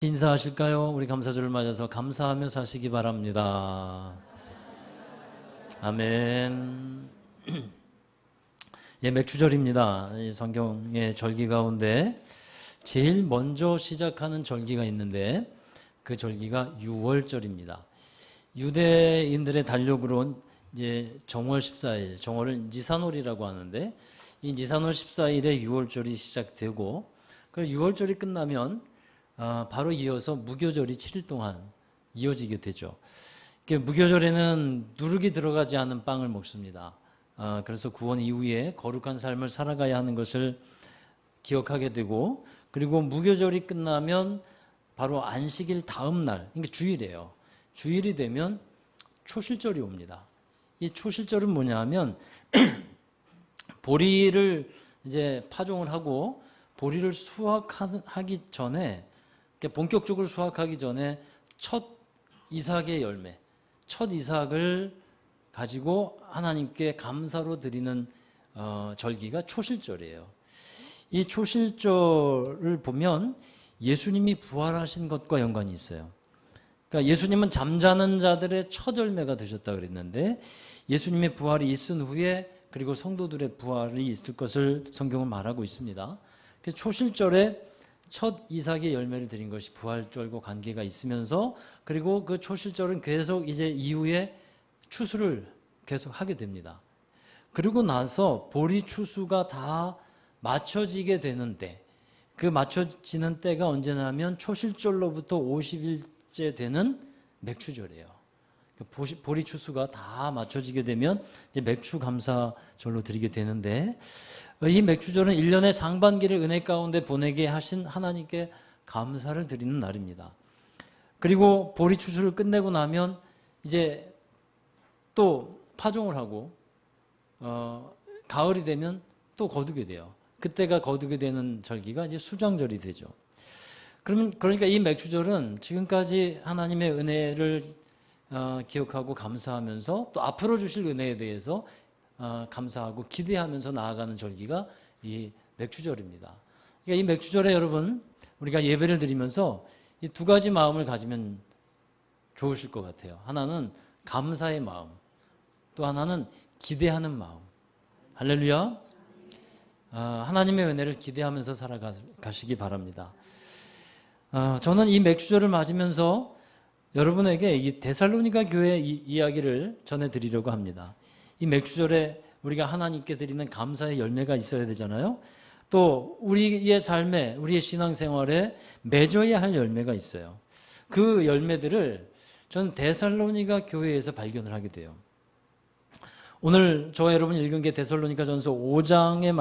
인사하실까요? 우리 감사절을 맞아서 감사하며 사시기 바랍니다. 아멘. 예, 맥주절입니다. 이 성경의 절기 가운데 제일 먼저 시작하는 절기가 있는데 그 절기가 유월절입니다. 유대인들의 달력으로 이제 정월 14일, 정월을 니산월이라고 하는데 이 니산월 14일에 유월절이 시작되고 그 유월절이 끝나면 바로 이어서 무교절이 7일 동안 이어지게 되죠. 무교절에는 누룩이 들어가지 않은 빵을 먹습니다. 그래서 구원 이후에 거룩한 삶을 살아가야 하는 것을 기억하게 되고, 그리고 무교절이 끝나면 바로 안식일 다음 날, 그러니까 주일이에요. 주일이 되면 초실절이 옵니다. 이 초실절은 뭐냐 하면 보리를 이제 파종을 하고 보리를 수확하기 전에, 본격적으로 수확하기 전에 첫 이삭의 열매, 첫 이삭을 가지고 하나님께 감사로 드리는 절기가 초실절이에요. 이 초실절을 보면 예수님이 부활하신 것과 연관이 있어요. 그러니까 예수님은 잠자는 자들의 첫 열매가 되셨다 그랬는데, 예수님의 부활이 있은 후에 그리고 성도들의 부활이 있을 것을 성경은 말하고 있습니다. 그래서 초실절에 첫 이삭의 열매를 드린 것이 부활절과 관계가 있으면서, 그리고 그 초실절은 계속 이제 이후에 추수를 계속 하게 됩니다. 그리고 나서 보리 추수가 다 맞춰지게 되는데, 그 맞춰지는 때가 언제냐면 초실절로부터 50일째 되는 맥추절이에요. 보리 추수가 다 맞춰지게 되면 이제 맥추 감사절로 드리게 되는데, 이 맥추절은 1년의 상반기를 은혜 가운데 보내게 하신 하나님께 감사를 드리는 날입니다. 그리고 보리 추수를 끝내고 나면 이제 또 파종을 하고 가을이 되면 또 거두게 돼요. 그때가 거두게 되는 절기가 이제 수장절이 되죠. 그러니까 이 맥추절은 지금까지 하나님의 은혜를 기억하고 감사하면서 또 앞으로 주실 은혜에 대해서 감사하고 기대하면서 나아가는 절기가 이 맥추절입니다. 그러니까 이 맥추절에 여러분, 우리가 예배를 드리면서 이 두 가지 마음을 가지면 좋으실 것 같아요. 하나는 감사의 마음, 또 하나는 기대하는 마음. 할렐루야. 하나님의 은혜를 기대하면서 살아가시기 바랍니다. 저는 이 맥추절을 맞으면서 여러분에게 이 데살로니가 교회 이야기를 전해드리려고 합니다. 이 맥추절에 우리가 하나님께 드리는 감사의 열매가 있어야 되잖아요. 또 우리의 삶에, 우리의 신앙생활에 맺어야 할 열매가 있어요. 그 열매들을 저는 데살로니가 교회에서 발견을 하게 돼요. 오늘 저와 여러분이 읽은 게 데살로니가 전서 5장의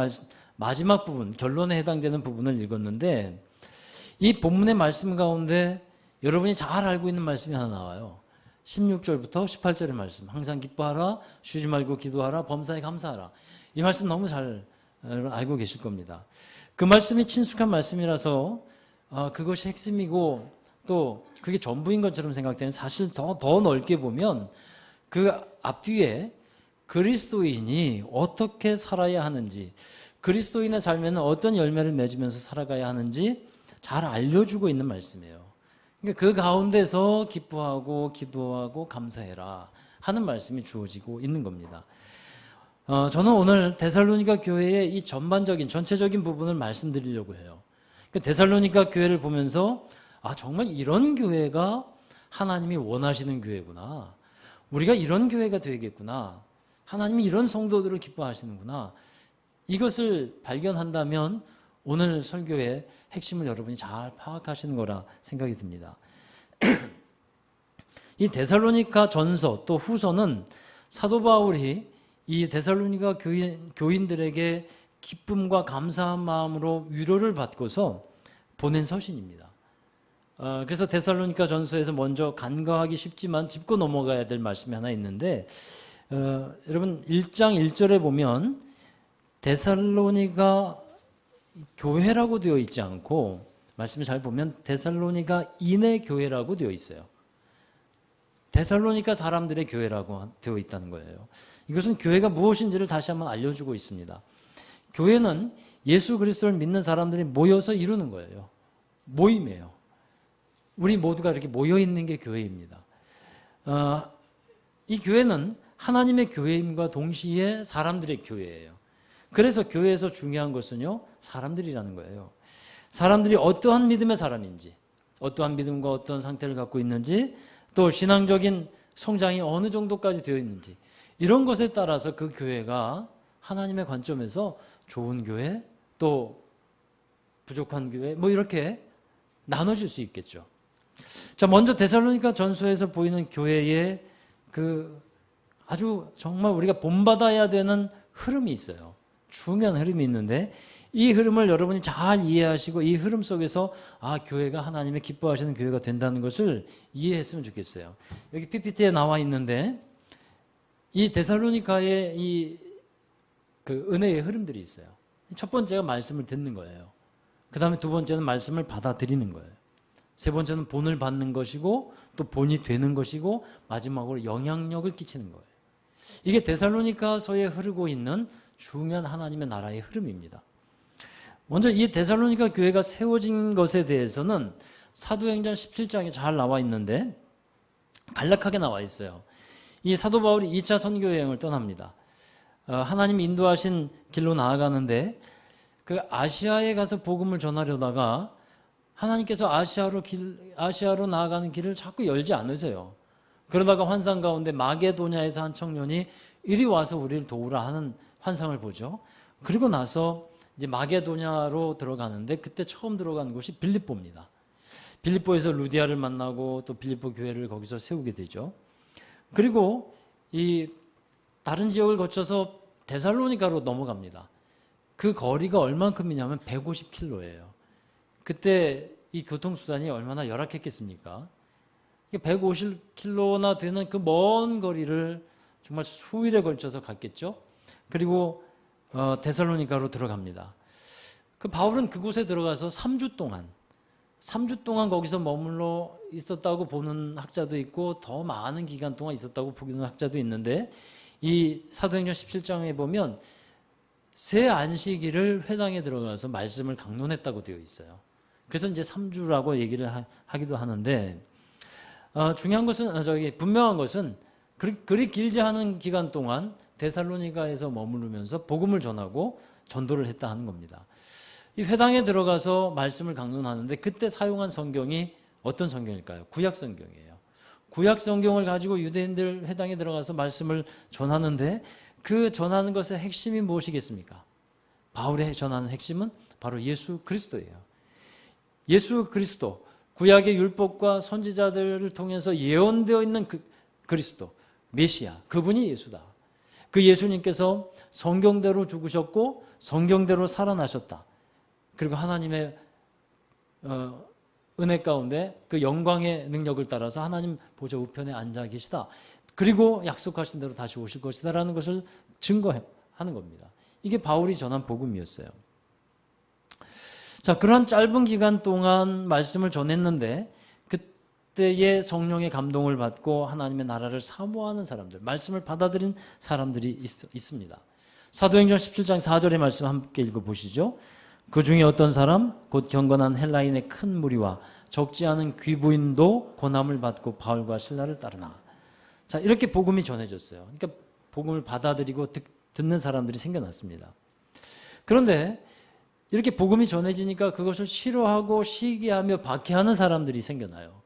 마지막 부분, 결론에 해당되는 부분을 읽었는데, 이 본문의 말씀 가운데 여러분이 잘 알고 있는 말씀이 하나 나와요. 16절부터 18절의 말씀. 항상 기뻐하라, 쉬지 말고 기도하라, 범사에 감사하라. 이 말씀 너무 잘 여러분 알고 계실 겁니다. 그 말씀이 친숙한 말씀이라서 그것이 핵심이고 또 그게 전부인 것처럼 생각되는, 사실 더 넓게 보면 그 앞뒤에 그리스도인이 어떻게 살아야 하는지, 그리스도인의 삶에는 어떤 열매를 맺으면서 살아가야 하는지 잘 알려주고 있는 말씀이에요. 그러니까 그 가운데서 기뻐하고 기도하고 감사해라 하는 말씀이 주어지고 있는 겁니다. 저는 오늘 데살로니가 교회의 이 전반적인 전체적인 부분을 말씀드리려고 해요. 데살로니가 교회를 보면서 정말 이런 교회가 하나님이 원하시는 교회구나, 우리가 이런 교회가 되겠구나, 하나님이 이런 성도들을 기뻐하시는구나, 이것을 발견한다면 오늘 설교의 핵심을 여러분이 잘 파악하시는 거라 생각이 듭니다. 이 데살로니가 전서 또 후서는 사도 바울이 이 데살로니가 교인들에게 기쁨과 감사한 마음으로 위로를 받고서 보낸 서신입니다. 그래서 데살로니가 전서에서 먼저 간과하기 쉽지만 짚고 넘어가야 될 말씀이 하나 있는데, 여러분 1장 1절에 보면 데살로니가 교회라고 되어 있지 않고, 말씀을 잘 보면 데살로니가인의 교회라고 되어 있어요. 데살로니가 사람들의 교회라고 되어 있다는 거예요. 이것은 교회가 무엇인지를 다시 한번 알려주고 있습니다. 교회는 예수 그리스도를 믿는 사람들이 모여서 이루는 거예요. 모임이에요. 우리 모두가 이렇게 모여 있는 게 교회입니다. 이 교회는 하나님의 교회임과 동시에 사람들의 교회예요. 그래서 교회에서 중요한 것은요, 사람들이라는 거예요. 사람들이 어떠한 믿음의 사람인지, 어떠한 믿음과 어떤 상태를 갖고 있는지, 또 신앙적인 성장이 어느 정도까지 되어 있는지, 이런 것에 따라서 그 교회가 하나님의 관점에서 좋은 교회, 또 부족한 교회, 뭐 이렇게 나눠질 수 있겠죠. 자, 먼저 데살로니가 전서에서 보이는 교회의 그 아주 정말 우리가 본받아야 되는 흐름이 있어요. 중요한 흐름이 있는데, 이 흐름을 여러분이 잘 이해하시고 이 흐름 속에서 교회가 하나님의 기뻐하시는 교회가 된다는 것을 이해했으면 좋겠어요. 여기 PPT에 나와 있는데 이 데살로니가의 이 그 은혜의 흐름들이 있어요. 첫 번째가 말씀을 듣는 거예요. 그 다음에 두 번째는 말씀을 받아들이는 거예요. 세 번째는 본을 받는 것이고 또 본이 되는 것이고 마지막으로 영향력을 끼치는 거예요. 이게 데살로니가서에 흐르고 있는 중요한 하나님의 나라의 흐름입니다. 먼저 이 데살로니가 교회가 세워진 것에 대해서는 사도행전 17장에 잘 나와 있는데 간략하게 나와 있어요. 이 사도 바울이 2차 선교 여행을 떠납니다. 하나님 인도하신 길로 나아가는데 그 아시아에 가서 복음을 전하려다가 하나님께서 아시아로 나아가는 길을 자꾸 열지 않으세요. 그러다가 환상 가운데 마게도냐에서 한 청년이 이리 와서 우리를 도우라 하는 환상을 보죠. 그리고 나서 이제 마게도냐로 들어가는데 그때 처음 들어간 곳이 빌립보입니다. 빌립보에서 루디아를 만나고 또 빌립보 교회를 거기서 세우게 되죠. 그리고 이 다른 지역을 거쳐서 데살로니가로 넘어갑니다. 그 거리가 얼만큼이냐면 150km예요. 그때 이 교통수단이 얼마나 열악했겠습니까? 150km나 되는 그 먼 거리를 정말 수일에 걸쳐서 갔겠죠. 그리고 데살로니가로 들어갑니다. 그 바울은 그곳에 들어가서 3주 동안 거기서 머물러 있었다고 보는 학자도 있고 더 많은 기간 동안 있었다고 보는 학자도 있는데 이 사도행전 17장에 보면 새 안식일을 회당에 들어가서 말씀을 강론했다고 되어 있어요. 그래서 이제 3주라고 얘기를 하기도 하는데 중요한 것은 분명한 것은 그리 길지 않은 기간 동안 데살로니가에서 머무르면서 복음을 전하고 전도를 했다 하는 겁니다. 이 회당에 들어가서 말씀을 강론하는데 그때 사용한 성경이 어떤 성경일까요? 구약 성경이에요. 구약 성경을 가지고 유대인들 회당에 들어가서 말씀을 전하는데 그 전하는 것의 핵심이 무엇이겠습니까? 바울의 전하는 핵심은 바로 예수 그리스도예요. 예수 그리스도, 구약의 율법과 선지자들을 통해서 예언되어 있는 그 그리스도, 메시아, 그분이 예수다. 그 예수님께서 성경대로 죽으셨고 성경대로 살아나셨다. 그리고 하나님의 은혜 가운데 그 영광의 능력을 따라서 하나님 보좌 우편에 앉아 계시다. 그리고 약속하신 대로 다시 오실 것이다라는 것을 증거하는 겁니다. 이게 바울이 전한 복음이었어요. 자, 그러한 짧은 기간 동안 말씀을 전했는데 그때의 성령의 감동을 받고 하나님의 나라를 사모하는 사람들, 말씀을 받아들인 사람들이 있습니다. 사도행전 17장 4절의 말씀 함께 읽어보시죠. 그 중에 어떤 사람 곧 경건한 헬라인의 큰 무리와 적지 않은 귀부인도 고난을 받고 바울과 실라를 따르나. 자, 이렇게 복음이 전해졌어요. 그러니까 복음을 받아들이고 듣는 사람들이 생겨났습니다. 그런데 이렇게 복음이 전해지니까 그것을 싫어하고 시기하며 박해하는 사람들이 생겨나요.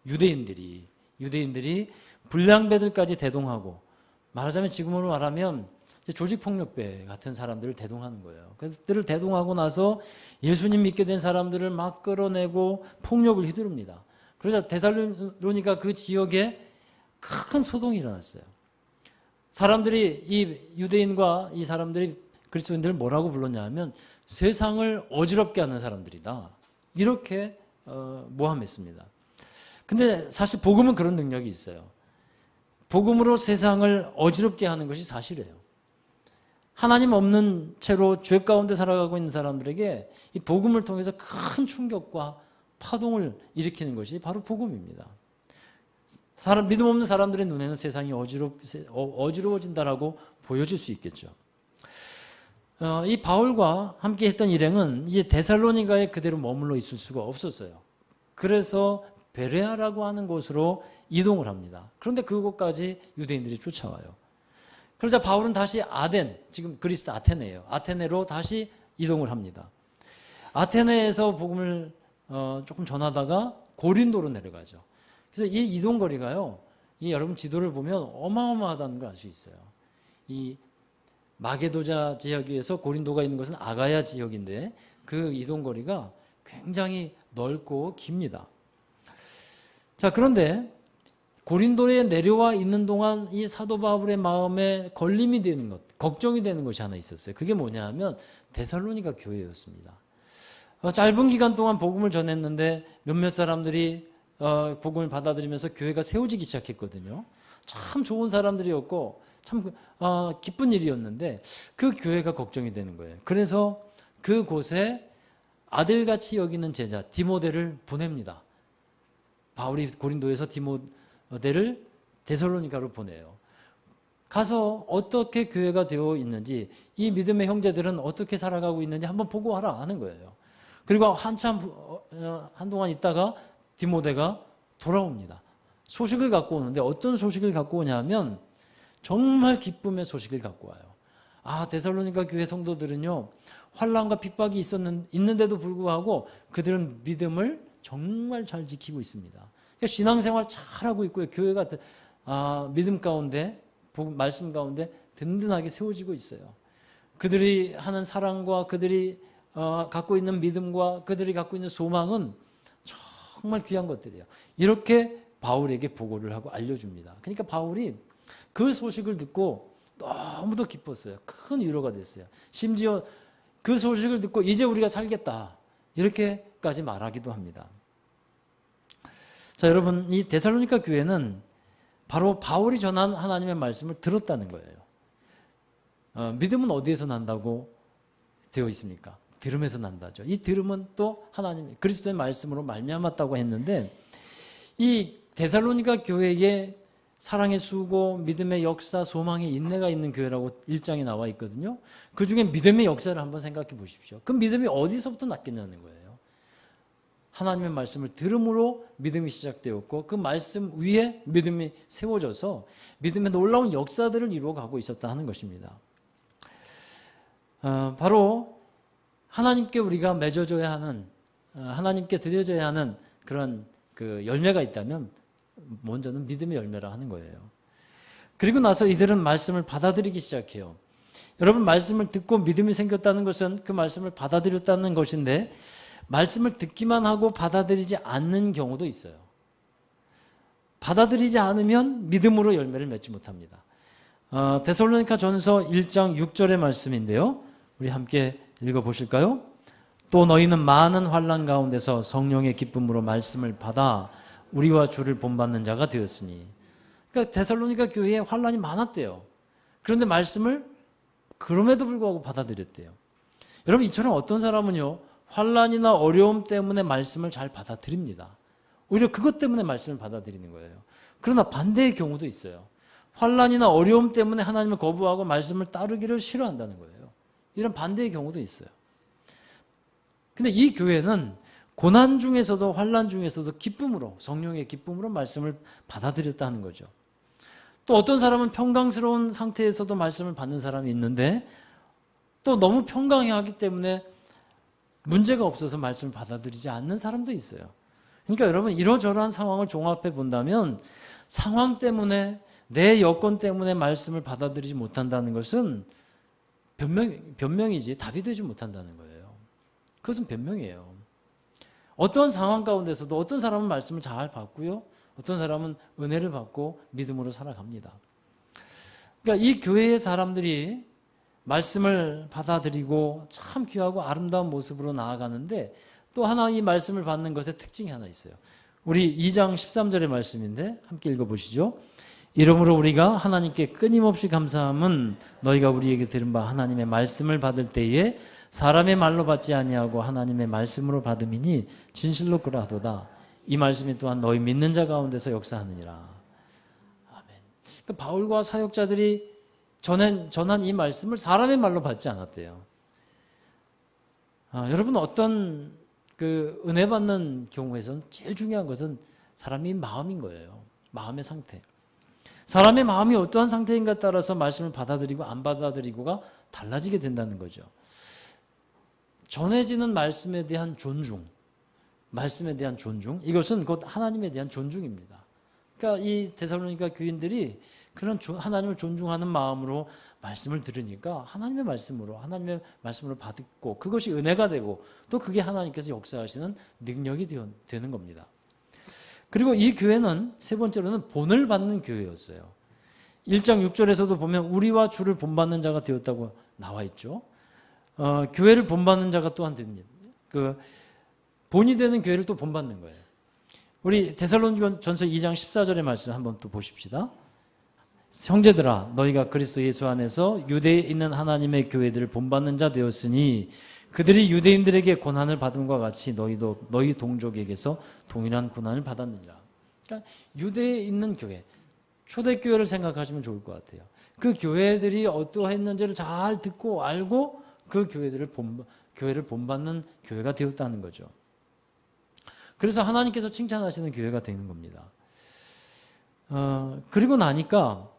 유대인들이 불량배들까지 대동하고, 말하자면 지금으로 말하면 조직폭력배 같은 사람들을 대동하는 거예요. 그들을 대동하고 나서 예수님 믿게 된 사람들을 막 끌어내고 폭력을 휘두릅니다. 그러자 데살로니가 그 지역에 큰 소동이 일어났어요. 사람들이 이 유대인과 이 사람들이 그리스도인들을 뭐라고 불렀냐 하면 세상을 어지럽게 하는 사람들이다. 이렇게 모함했습니다. 근데 사실 복음은 그런 능력이 있어요. 복음으로 세상을 어지럽게 하는 것이 사실이에요. 하나님 없는 채로 죄 가운데 살아가고 있는 사람들에게 이 복음을 통해서 큰 충격과 파동을 일으키는 것이 바로 복음입니다. 믿음 없는 사람들의 눈에는 세상이 어지러워진다라고 보여질 수 있겠죠. 이 바울과 함께 했던 일행은 이제 데살로니가에 그대로 머물러 있을 수가 없었어요. 그래서 베레아라고 하는 곳으로 이동을 합니다. 그런데 그곳까지 유대인들이 쫓아와요. 그러자 바울은 다시 아덴, 지금 그리스 아테네예요. 아테네로 다시 이동을 합니다. 아테네에서 복음을 조금 전하다가 고린도로 내려가죠. 그래서 이 이동 거리가요, 여러분 지도를 보면 어마어마하다는 걸 알 수 있어요. 이 마게도자 지역에서 고린도가 있는 것은 아가야 지역인데 그 이동 거리가 굉장히 넓고 깁니다. 자, 그런데 고린도에 내려와 있는 동안 이 사도 바울의 마음에 걸림이 되는 것, 걱정이 되는 것이 하나 있었어요. 그게 뭐냐 하면 데살로니가 교회였습니다. 짧은 기간 동안 복음을 전했는데 몇몇 사람들이 복음을 받아들이면서 교회가 세워지기 시작했거든요. 참 좋은 사람들이었고 참 기쁜 일이었는데 그 교회가 걱정이 되는 거예요. 그래서 그곳에 아들같이 여기는 제자 디모데를 보냅니다. 바울이 고린도에서 디모데를 데살로니가로 보내요. 가서 어떻게 교회가 되어 있는지, 이 믿음의 형제들은 어떻게 살아가고 있는지 한번 보고 와라 하는 거예요. 그리고 한동안 있다가 디모데가 돌아옵니다. 소식을 갖고 오는데 어떤 소식을 갖고 오냐면 정말 기쁨의 소식을 갖고 와요. 데살로니가 교회 성도들은요, 환난과 핍박이 있는데도 불구하고 그들은 믿음을 정말 잘 지키고 있습니다. 그러니까 신앙생활 잘하고 있고요. 교회가 믿음 가운데, 말씀 가운데 든든하게 세워지고 있어요. 그들이 하는 사랑과 그들이 갖고 있는 믿음과 그들이 갖고 있는 소망은 정말 귀한 것들이에요. 이렇게 바울에게 보고를 하고 알려줍니다. 그러니까 바울이 그 소식을 듣고 너무도 기뻤어요. 큰 위로가 됐어요. 심지어 그 소식을 듣고 이제 우리가 살겠다, 이렇게까지 말하기도 합니다. 자, 여러분, 이 데살로니가 교회는 바로 바울이 전한 하나님의 말씀을 들었다는 거예요. 믿음은 어디에서 난다고 되어 있습니까? 들음에서 난다죠. 이 들음은 또 하나님 그리스도의 말씀으로 말미암았다고 했는데, 이 데살로니가 교회에 사랑의 수고, 믿음의 역사, 소망의 인내가 있는 교회라고 1장에 나와 있거든요. 그 중에 믿음의 역사를 한번 생각해 보십시오. 그 믿음이 어디서부터 났겠냐는 거예요. 하나님의 말씀을 들음으로 믿음이 시작되었고 그 말씀 위에 믿음이 세워져서 믿음의 놀라운 역사들을 이루어가고 있었다 하는 것입니다. 바로 하나님께 우리가 맺어줘야 하는, 하나님께 드려져야 하는 그런 그 열매가 있다면 먼저는 믿음의 열매라 하는 거예요. 그리고 나서 이들은 말씀을 받아들이기 시작해요. 여러분, 말씀을 듣고 믿음이 생겼다는 것은 그 말씀을 받아들였다는 것인데, 말씀을 듣기만 하고 받아들이지 않는 경우도 있어요. 받아들이지 않으면 믿음으로 열매를 맺지 못합니다. 데살로니가 전서 1장 6절의 말씀인데요. 우리 함께 읽어보실까요? 또 너희는 많은 환난 가운데서 성령의 기쁨으로 말씀을 받아 우리와 주를 본받는 자가 되었으니. 그러니까 데살로니가 교회에 환난이 많았대요. 그런데 말씀을 그럼에도 불구하고 받아들였대요. 여러분, 이처럼 어떤 사람은요, 환난이나 어려움 때문에 말씀을 잘 받아들입니다. 오히려 그것 때문에 말씀을 받아들이는 거예요. 그러나 반대의 경우도 있어요. 환난이나 어려움 때문에 하나님을 거부하고 말씀을 따르기를 싫어한다는 거예요. 이런 반대의 경우도 있어요. 근데 이 교회는 고난 중에서도 환난 중에서도 기쁨으로, 성령의 기쁨으로 말씀을 받아들였다는 거죠. 또 어떤 사람은 평강스러운 상태에서도 말씀을 받는 사람이 있는데, 또 너무 평강하기 때문에 문제가 없어서 말씀을 받아들이지 않는 사람도 있어요. 그러니까 여러분, 이러저러한 상황을 종합해 본다면 상황 때문에, 내 여건 때문에 말씀을 받아들이지 못한다는 것은 변명이지 답이 되지 못한다는 거예요. 그것은 변명이에요. 어떤 상황 가운데서도 어떤 사람은 말씀을 잘 받고요, 어떤 사람은 은혜를 받고 믿음으로 살아갑니다. 그러니까 이 교회의 사람들이 말씀을 받아들이고 참 귀하고 아름다운 모습으로 나아가는데, 또 하나 이 말씀을 받는 것의 특징이 하나 있어요. 우리 2장 13절의 말씀인데 함께 읽어보시죠. 이러므로 우리가 하나님께 끊임없이 감사함은 너희가 우리에게 들은 바 하나님의 말씀을 받을 때에 사람의 말로 받지 아니하고 하나님의 말씀으로 받음이니 진실로 그러하도다. 이 말씀이 또한 너희 믿는 자 가운데서 역사하느니라. 아멘. 그러니까 바울과 사역자들이 전한 이 말씀을 사람의 말로 받지 않았대요. 여러분, 어떤 그 은혜 받는 경우에서는 제일 중요한 것은 사람의 마음인 거예요. 마음의 상태. 사람의 마음이 어떠한 상태인가에 따라서 말씀을 받아들이고 안 받아들이고가 달라지게 된다는 거죠. 전해지는 말씀에 대한 존중, 말씀에 대한 존중, 이것은 곧 하나님에 대한 존중입니다. 그러니까 이 데살로니가 교인들이 그런 하나님을 존중하는 마음으로 말씀을 들으니까 하나님의 말씀으로 받고 그것이 은혜가 되고 또 그게 하나님께서 역사하시는 능력이 되는 겁니다. 그리고 이 교회는 세 번째로는 본을 받는 교회였어요. 1장 6절에서도 보면 우리와 주를 본받는 자가 되었다고 나와 있죠. 교회를 본받는 자가 또한 됩니다. 본이 되는 교회를 또 본받는 거예요. 우리 데살로니가전서 2장 14절의 말씀 한번 또 보십시다. 형제들아 너희가 그리스도 예수 안에서 유대에 있는 하나님의 교회들을 본받는 자 되었으니 그들이 유대인들에게 고난을 받음과 같이 너희도 너희 동족에게서 동일한 고난을 받았느니라. 그러니까 유대에 있는 교회, 초대교회를 생각하시면 좋을 것 같아요. 그 교회들이 어떠했는지를 잘 듣고 알고 그 교회를 본받는 교회가 되었다는 거죠. 그래서 하나님께서 칭찬하시는 교회가 되는 겁니다. 그리고 나니까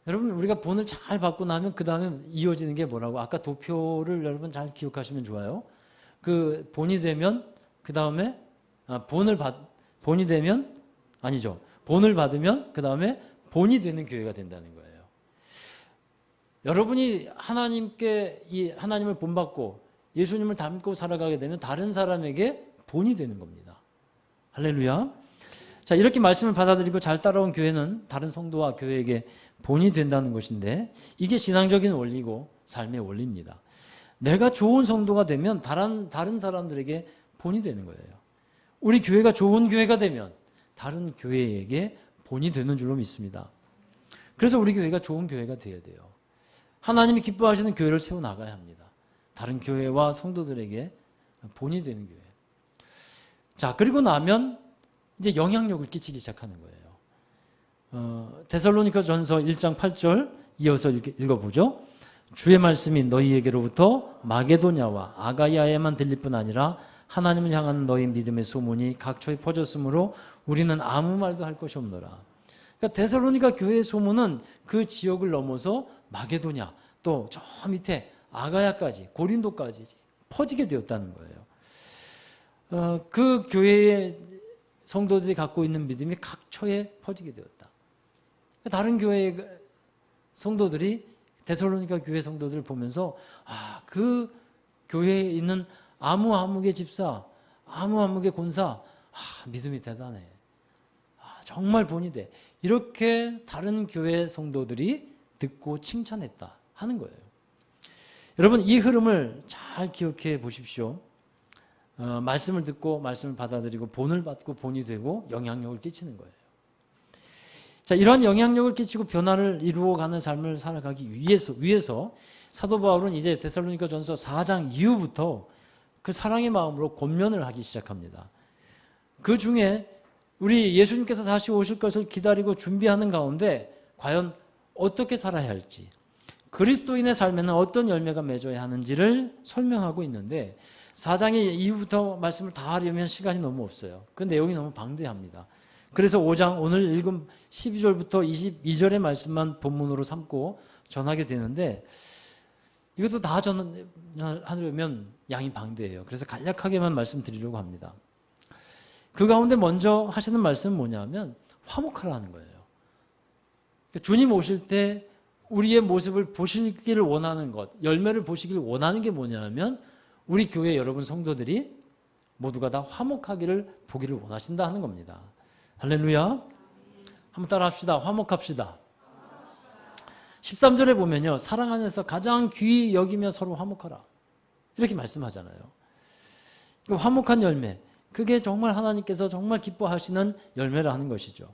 여러분 우리가 본을 잘 받고 나면 그 다음에 이어지는 게 뭐라고? 아까 도표를 여러분 잘 기억하시면 좋아요. 그 본이 되면 그 다음에 본이 되면 아니죠. 본을 받으면 그 다음에 본이 되는 교회가 된다는 거예요. 여러분이 하나님을 본받고 예수님을 닮고 살아가게 되면 다른 사람에게 본이 되는 겁니다. 할렐루야. 자, 이렇게 말씀을 받아들이고 잘 따라온 교회는 다른 성도와 교회에게 본이 된다는 것인데 이게 신앙적인 원리고 삶의 원리입니다. 내가 좋은 성도가 되면 다른 사람들에게 본이 되는 거예요. 우리 교회가 좋은 교회가 되면 다른 교회에게 본이 되는 줄로 믿습니다. 그래서 우리 교회가 좋은 교회가 되어야 돼요. 하나님이 기뻐하시는 교회를 세워나가야 합니다. 다른 교회와 성도들에게 본이 되는 교회. 자, 그리고 나면 이제 영향력을 끼치기 시작하는 거예요. 데살로니가 전서 1장 8절 이어서 읽어보죠. 주의 말씀이 너희에게로부터 마게도냐와 아가야에만 들릴 뿐 아니라 하나님을 향한 너희 믿음의 소문이 각처에 퍼졌으므로 우리는 아무 말도 할 것이 없노라. 그러니까 데살로니가 교회의 소문은 그 지역을 넘어서 마게도냐 또 저 밑에 아가야까지 고린도까지 퍼지게 되었다는 거예요. 그 교회의 성도들이 갖고 있는 믿음이 각처에 퍼지게 되었다. 다른 교회의 성도들이 데살로니가 교회 성도들을 보면서 그 교회에 있는 아무개 집사, 아무개 권사, 믿음이 대단해. 정말 본이 돼. 이렇게 다른 교회 성도들이 듣고 칭찬했다 하는 거예요. 여러분 이 흐름을 잘 기억해 보십시오. 말씀을 듣고 말씀을 받아들이고 본을 받고 본이 되고 영향력을 끼치는 거예요. 자, 이러한 영향력을 끼치고 변화를 이루어가는 삶을 살아가기 위해서 사도 바울은 이제 데살로니가 전서 4장 이후부터 그 사랑의 마음으로 권면을 하기 시작합니다. 그 중에 우리 예수님께서 다시 오실 것을 기다리고 준비하는 가운데 과연 어떻게 살아야 할지, 그리스도인의 삶에는 어떤 열매가 맺어야 하는지를 설명하고 있는데 4장의 이후부터 말씀을 다 하려면 시간이 너무 없어요. 그 내용이 너무 방대합니다. 그래서 5장 오늘 읽은 12절부터 22절의 말씀만 본문으로 삼고 전하게 되는데 이것도 다 전하려면 양이 방대해요. 그래서 간략하게만 말씀드리려고 합니다. 그 가운데 먼저 하시는 말씀은 뭐냐면 화목하라는 거예요. 주님 오실 때 우리의 모습을 보시기를 원하는 것, 열매를 보시기를 원하는 게 뭐냐면 우리 교회 여러분 성도들이 모두가 다 화목하기를 보기를 원하신다 하는 겁니다. 할렐루야. 한번 따라 합시다. 화목합시다. 13절에 보면요. 사랑 안에서 가장 귀히 여기며 서로 화목하라. 이렇게 말씀하잖아요. 화목한 열매. 그게 정말 하나님께서 정말 기뻐하시는 열매라는 것이죠.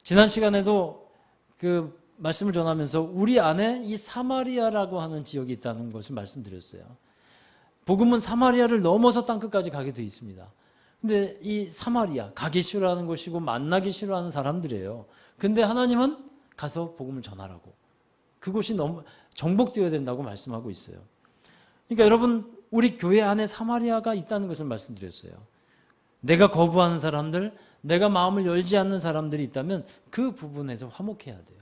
지난 시간에도 그 말씀을 전하면서 우리 안에 이 사마리아라고 하는 지역이 있다는 것을 말씀드렸어요. 복음은 사마리아를 넘어서 땅끝까지 가게 되어 있습니다. 근데 이 사마리아, 가기 싫어하는 곳이고 만나기 싫어하는 사람들이에요. 근데 하나님은 가서 복음을 전하라고. 그곳이 너무 정복되어야 된다고 말씀하고 있어요. 그러니까 여러분, 우리 교회 안에 사마리아가 있다는 것을 말씀드렸어요. 내가 거부하는 사람들, 내가 마음을 열지 않는 사람들이 있다면 그 부분에서 화목해야 돼요.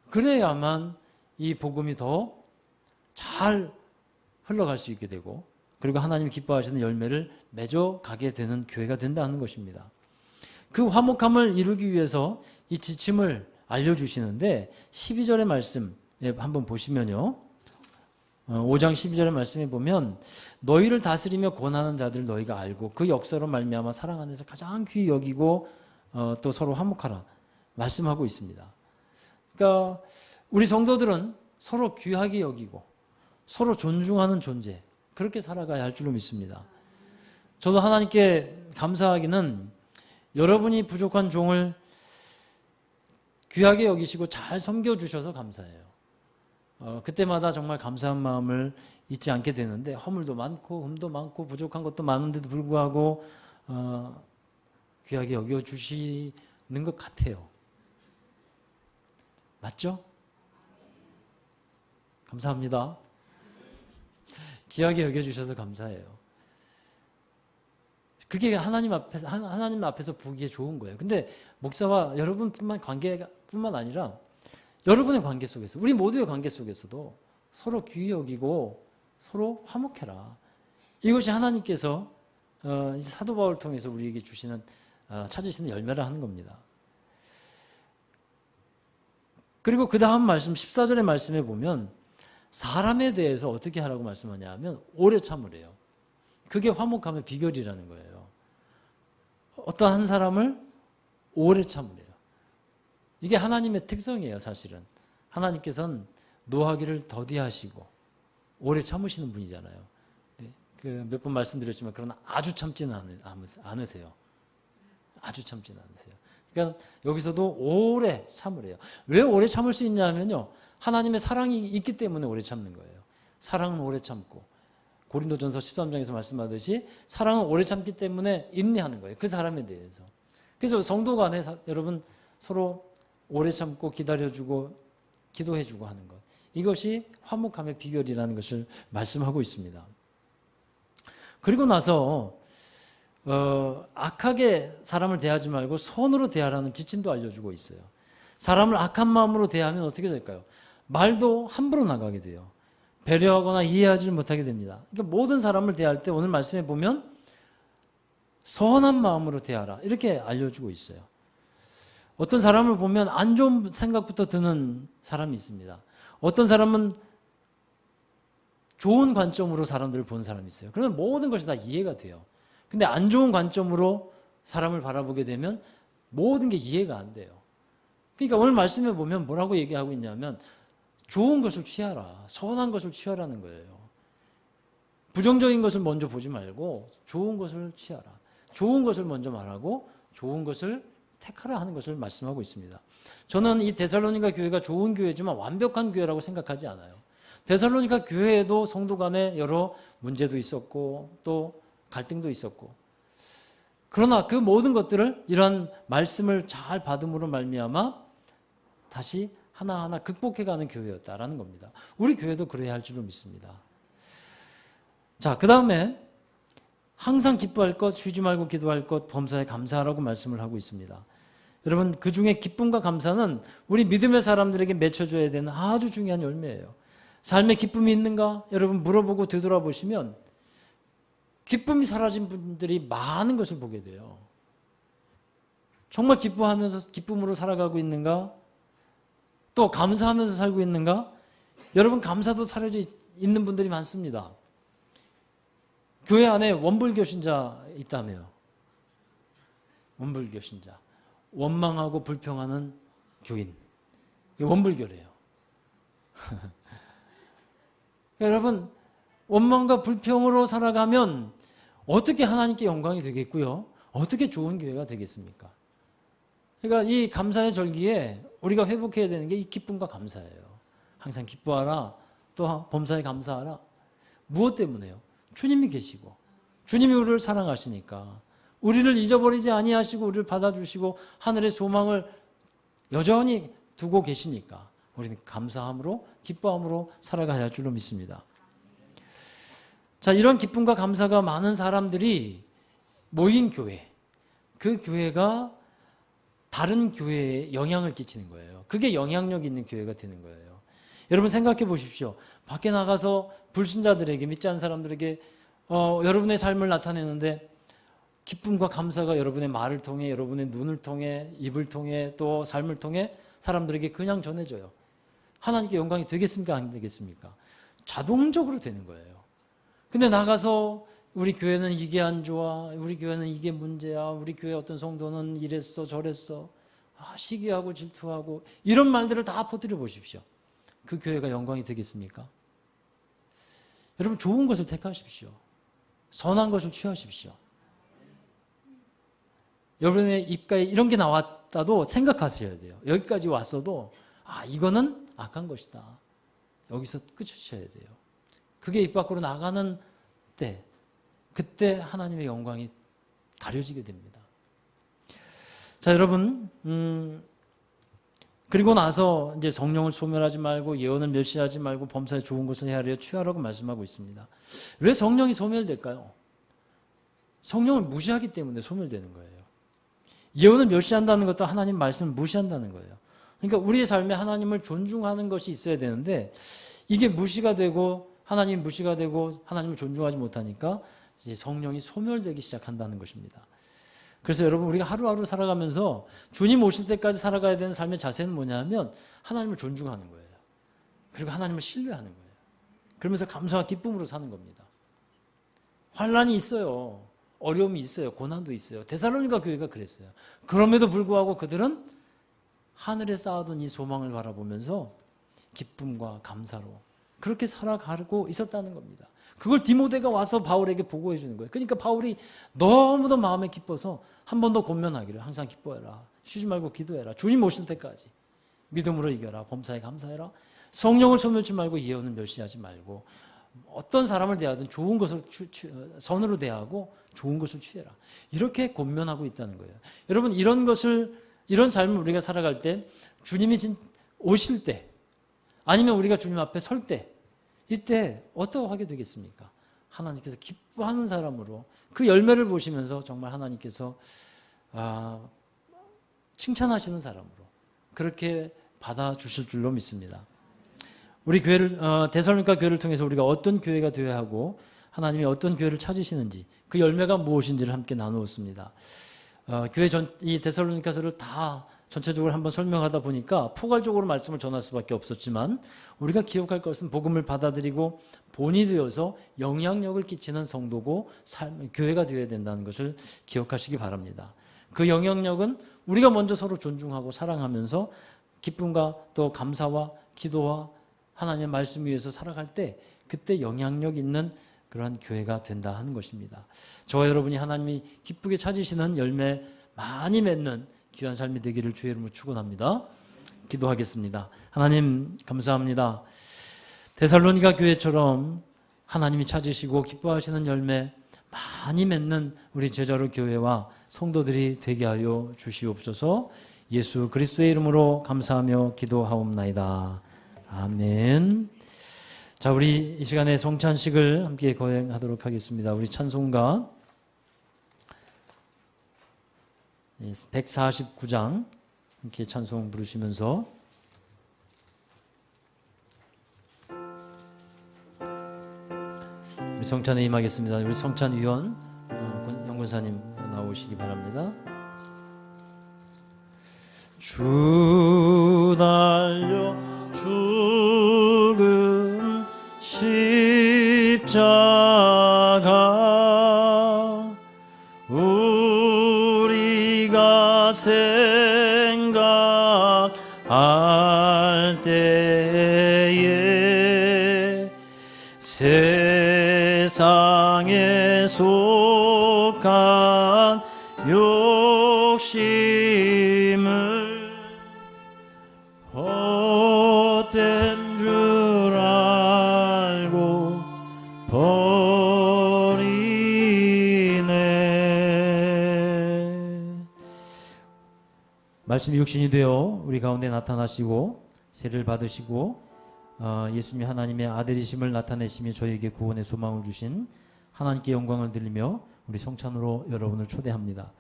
그래야만 이 복음이 더 잘 흘러갈 수 있게 되고, 그리고 하나님 기뻐하시는 열매를 맺어가게 되는 교회가 된다는 것입니다. 그 화목함을 이루기 위해서 이 지침을 알려주시는데 12절의 말씀 한번 보시면요. 5장 12절의 말씀에 보면 너희를 다스리며 권하는 자들 너희가 알고 그 역사로 말미암아 사랑 안에서 가장 귀히 여기고 또 서로 화목하라 말씀하고 있습니다. 그러니까 우리 성도들은 서로 귀하게 여기고 서로 존중하는 존재, 그렇게 살아가야 할 줄로 믿습니다. 저도 하나님께 감사하기는 여러분이 부족한 종을 귀하게 여기시고 잘 섬겨주셔서 감사해요. 그때마다 정말 감사한 마음을 잊지 않게 되는데, 허물도 많고 흠도 많고 부족한 것도 많은데도 불구하고 귀하게 여겨주시는 것 같아요. 맞죠? 감사합니다. 귀하게 여겨주셔서 감사해요. 그게 하나님 앞에서 보기에 좋은 거예요. 근데 목사와 여러분뿐만 관계뿐만 아니라 여러분의 관계 속에서, 우리 모두의 관계 속에서도 서로 귀히 여기고 서로 화목해라. 이것이 하나님께서 사도 바울을 통해서 우리에게 찾으시는 열매를 하는 겁니다. 그리고 그 다음 말씀 14절의 말씀에 보면 사람에 대해서 어떻게 하라고 말씀하냐 하면 오래 참으래요. 그게 화목함의 비결이라는 거예요. 어떤 한 사람을 오래 참으래요. 이게 하나님의 특성이에요, 사실은. 하나님께서는 노하기를 더디하시고 오래 참으시는 분이잖아요. 네, 몇 번 말씀드렸지만 그러나 아주 참지는 않으세요. 아주 참지는 않으세요. 그러니까 여기서도 오래 참으래요. 왜 오래 참을 수 있냐면요, 하나님의 사랑이 있기 때문에 오래 참는 거예요. 사랑은 오래 참고, 고린도전서 13장에서 말씀하듯이 사랑은 오래 참기 때문에 인내하는 거예요. 그 사람에 대해서. 그래서 성도 간에 여러분 서로 오래 참고 기다려주고 기도해주고 하는 것, 이것이 화목함의 비결이라는 것을 말씀하고 있습니다. 그리고 나서 악하게 사람을 대하지 말고 선으로 대하라는 지침도 알려주고 있어요. 사람을 악한 마음으로 대하면 어떻게 될까요? 말도 함부로 나가게 돼요. 배려하거나 이해하지 못하게 됩니다. 그러니까 모든 사람을 대할 때 오늘 말씀에 보면 선한 마음으로 대하라 이렇게 알려주고 있어요. 어떤 사람을 보면 안 좋은 생각부터 드는 사람이 있습니다. 어떤 사람은 좋은 관점으로 사람들을 본 사람이 있어요. 그러면 모든 것이 다 이해가 돼요. 근데 안 좋은 관점으로 사람을 바라보게 되면 모든 게 이해가 안 돼요. 그러니까 오늘 말씀에 보면 뭐라고 얘기하고 있냐면 좋은 것을 취하라, 선한 것을 취하라는 거예요. 부정적인 것을 먼저 보지 말고 좋은 것을 취하라. 좋은 것을 먼저 말하고 좋은 것을 택하라 하는 것을 말씀하고 있습니다. 저는 이 데살로니가 교회가 좋은 교회지만 완벽한 교회라고 생각하지 않아요. 데살로니가 교회에도 성도 간에 여러 문제도 있었고 또 갈등도 있었고, 그러나 그 모든 것들을 이러한 말씀을 잘 받음으로 말미암아 다시 하나하나 극복해가는 교회였다라는 겁니다. 우리 교회도 그래야 할 줄로 믿습니다. 자, 그 다음에 항상 기뻐할 것, 쉬지 말고 기도할 것, 범사에 감사하라고 말씀을 하고 있습니다. 여러분, 그 중에 기쁨과 감사는 우리 믿음의 사람들에게 맺혀줘야 되는 아주 중요한 열매예요. 삶에 기쁨이 있는가? 여러분 물어보고 되돌아보시면 기쁨이 사라진 분들이 많은 것을 보게 돼요. 정말 기뻐하면서 기쁨으로 살아가고 있는가? 또 감사하면서 살고 있는가? 여러분, 감사도 사라져 있는 분들이 많습니다. 교회 안에 원불교 신자 있다며요. 원불교 신자. 원망하고 불평하는 교인. 이게 원불교래요. 여러분, 원망과 불평으로 살아가면 어떻게 하나님께 영광이 되겠고요? 어떻게 좋은 교회가 되겠습니까? 그러니까 이 감사의 절기에 우리가 회복해야 되는 게 이 기쁨과 감사예요. 항상 기뻐하라. 또 범사에 감사하라. 무엇 때문에요? 주님이 계시고 주님이 우리를 사랑하시니까, 우리를 잊어버리지 아니하시고 우리를 받아주시고 하늘의 소망을 여전히 두고 계시니까 우리는 감사함으로 기뻐함으로 살아가야 할 줄로 믿습니다. 자, 이런 기쁨과 감사가 많은 사람들이 모인 교회, 그 교회가 다른 교회에 영향을 끼치는 거예요. 그게 영향력 있는 교회가 되는 거예요. 여러분 생각해 보십시오. 밖에 나가서 불신자들에게, 믿지 않는 사람들에게 여러분의 삶을 나타내는데 기쁨과 감사가 여러분의 말을 통해, 여러분의 눈을 통해, 입을 통해, 또 삶을 통해 사람들에게 그냥 전해져요. 하나님께 영광이 되겠습니까? 안 되겠습니까? 자동적으로 되는 거예요. 근데 나가서 우리 교회는 이게 안 좋아, 우리 교회는 이게 문제야, 우리 교회 어떤 성도는 이랬어 저랬어, 시기하고 질투하고, 이런 말들을 다 퍼뜨려 보십시오. 그 교회가 영광이 되겠습니까? 여러분 좋은 것을 택하십시오. 선한 것을 취하십시오. 여러분의 입가에 이런 게 나왔다도 생각하셔야 돼요. 여기까지 왔어도 이거는 악한 것이다. 여기서 끝을 쳐야 돼요. 그게 입 밖으로 나가는 때, 그때 하나님의 영광이 가려지게 됩니다. 자, 여러분, 그리고 나서 이제 성령을 소멸하지 말고 예언을 멸시하지 말고 범사에 좋은 것을 헤아려 취하라고 말씀하고 있습니다. 왜 성령이 소멸될까요? 성령을 무시하기 때문에 소멸되는 거예요. 예언을 멸시한다는 것도 하나님 말씀을 무시한다는 거예요. 그러니까 우리의 삶에 하나님을 존중하는 것이 있어야 되는데 이게 무시가 되고 하나님 무시가 되고 하나님을 존중하지 못하니까 이제 성령이 소멸되기 시작한다는 것입니다. 그래서 여러분 우리가 하루하루 살아가면서 주님 오실 때까지 살아가야 되는 삶의 자세는 뭐냐면 하나님을 존중하는 거예요. 그리고 하나님을 신뢰하는 거예요. 그러면서 감사와 기쁨으로 사는 겁니다. 환난이 있어요. 어려움이 있어요. 고난도 있어요. 데살로니가 교회가 그랬어요. 그럼에도 불구하고 그들은 하늘에 쌓아둔 이 소망을 바라보면서 기쁨과 감사로 그렇게 살아가고 있었다는 겁니다. 그걸 디모데가 와서 바울에게 보고해 주는 거예요. 그러니까 바울이 너무도 마음에 기뻐서 한 번 더 권면하기를 항상 기뻐해라. 쉬지 말고 기도해라. 주님 오실 때까지 믿음으로 이겨라. 범사에 감사해라. 성령을 소멸치 말고 예언을 멸시하지 말고 어떤 사람을 대하든 좋은 것을 선으로 대하고 좋은 것을 취해라. 이렇게 권면하고 있다는 거예요. 여러분 이런 삶을 우리가 살아갈 때 주님이 오실 때 아니면 우리가 주님 앞에 설 때 이때 어떻게 하게 되겠습니까? 하나님께서 기뻐하는 사람으로 그 열매를 보시면서 정말 하나님께서 칭찬하시는 사람으로 그렇게 받아주실 줄로 믿습니다. 우리 교회를 데살로니가 교회를 통해서 우리가 어떤 교회가 되어야 하고 하나님이 어떤 교회를 찾으시는지 그 열매가 무엇인지를 함께 나누었습니다. 이 데살로니가서를 다 전체적으로 한번 설명하다 보니까 포괄적으로 말씀을 전할 수밖에 없었지만 우리가 기억할 것은 복음을 받아들이고 본이 되어서 영향력을 끼치는 성도고 교회가 되어야 된다는 것을 기억하시기 바랍니다. 그 영향력은 우리가 먼저 서로 존중하고 사랑하면서 기쁨과 또 감사와 기도와 하나님의 말씀 위에서 살아갈 때 그때 영향력 있는 그러한 교회가 된다 하는 것입니다. 저와 여러분이 하나님이 기쁘게 찾으시는 열매 많이 맺는 귀한 삶이 되기를 주의 이름으로 축원합니다. 기도하겠습니다. 하나님 감사합니다. 데살로니가 교회처럼 하나님이 찾으시고 기뻐하시는 열매 많이 맺는 우리 제자로 교회와 성도들이 되게 하여 주시옵소서. 예수 그리스도의 이름으로 감사하며 기도하옵나이다. 아멘. 자, 우리 이 시간에 성찬식을 함께 거행하도록 하겠습니다. 우리 찬송가 149장 함께 찬송 부르시면서 우리 성찬에 임하겠습니다. 우리 성찬위원 영권사님 나오시기 바랍니다. 주 달려 죽은 십자가 우리가 생각할 때에 세상에 속한 욕심을 헛된 줄 알고 버리네. 말씀이 육신이 되어 우리 가운데 나타나시고 세례를 받으시고 예수님이 하나님의 아들이심을 나타내시며 저에게 구원의 소망을 주신 하나님께 영광을 드리며 우리 성찬으로 여러분을 초대합니다.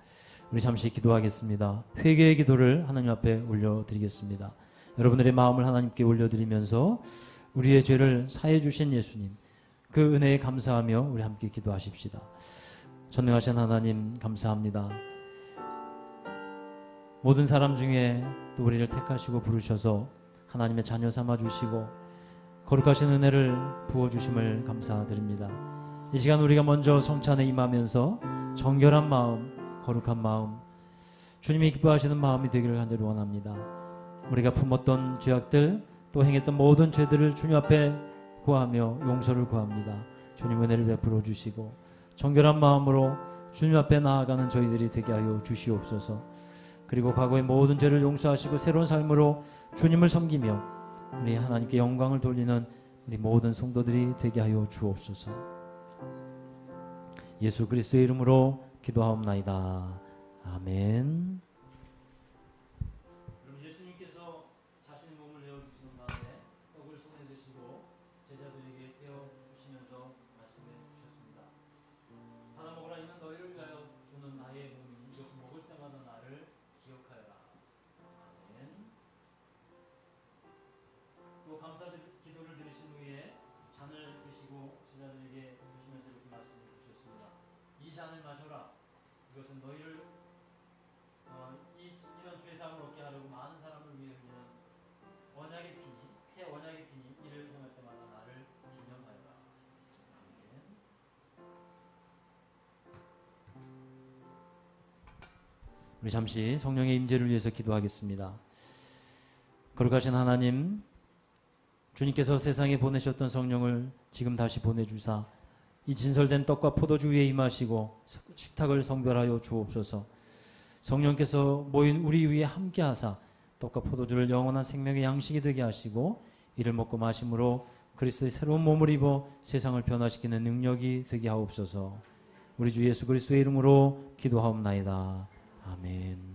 우리 잠시 기도하겠습니다. 회개의 기도를 하나님 앞에 올려드리겠습니다. 여러분들의 마음을 하나님께 올려드리면서 우리의 죄를 사해 주신 예수님, 그 은혜에 감사하며 우리 함께 기도하십시다. 전능하신 하나님 감사합니다. 모든 사람 중에 또 우리를 택하시고 부르셔서 하나님의 자녀 삼아 주시고 거룩하신 은혜를 부어주심을 감사드립니다. 이 시간 우리가 먼저 성찬에 임하면서 정결한 마음, 거룩한 마음, 주님이 기뻐하시는 마음이 되기를 간절히 원합니다. 우리가 품었던 죄악들, 또 행했던 모든 죄들을 주님 앞에 구하며 용서를 구합니다. 주님 은혜를 베풀어 주시고 정결한 마음으로 주님 앞에 나아가는 저희들이 되게 하여 주시옵소서. 그리고 과거의 모든 죄를 용서하시고 새로운 삶으로 주님을 섬기며 우리 하나님께 영광을 돌리는 우리 모든 성도들이 되게 하여 주옵소서. 예수 그리스도의 이름으로 기도하옵나이다. 아멘. 그럼 예수님께서 자신의 몸을 내어주시는 다음에 떡을 손에 드시고 제자들에게 떼어주시면서 말씀해 주셨습니다. 하나 먹으라. 이는 너희를 위하여 주는 나의 몸이니 이것을 먹을 때마다 나를 기억하여라. 아멘. 또 감사 기도를 드리신 후에 잔을 드시고 제자들에게 주시면서 이렇게 말씀해 주셨습니다. 이 잔을 마셔라. 이것은 너희를 이런 죄사함을 얻게 하려고 많은 사람을 위해 흘리는 언약의 피니, 새 언약의 피니, 이를 행할 때마다 나를 기념하여라. 아멘. 우리 잠시 성령의 임재를 위해서 기도하겠습니다. 거룩하신 하나님, 주님께서 세상에 보내셨던 성령을 지금 다시 보내주사 이 진설된 떡과 포도주 위에 임하시고 식탁을 성별하여 주옵소서. 성령께서 모인 우리 위에 함께 하사 떡과 포도주를 영원한 생명의 양식이 되게 하시고 이를 먹고 마심으로 그리스도의 새로운 몸을 입어 세상을 변화시키는 능력이 되게 하옵소서. 우리 주 예수 그리스도의 이름으로 기도하옵나이다. 아멘.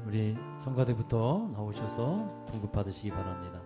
우리 성가대부터 나오셔서 봉급 받으시기 바랍니다.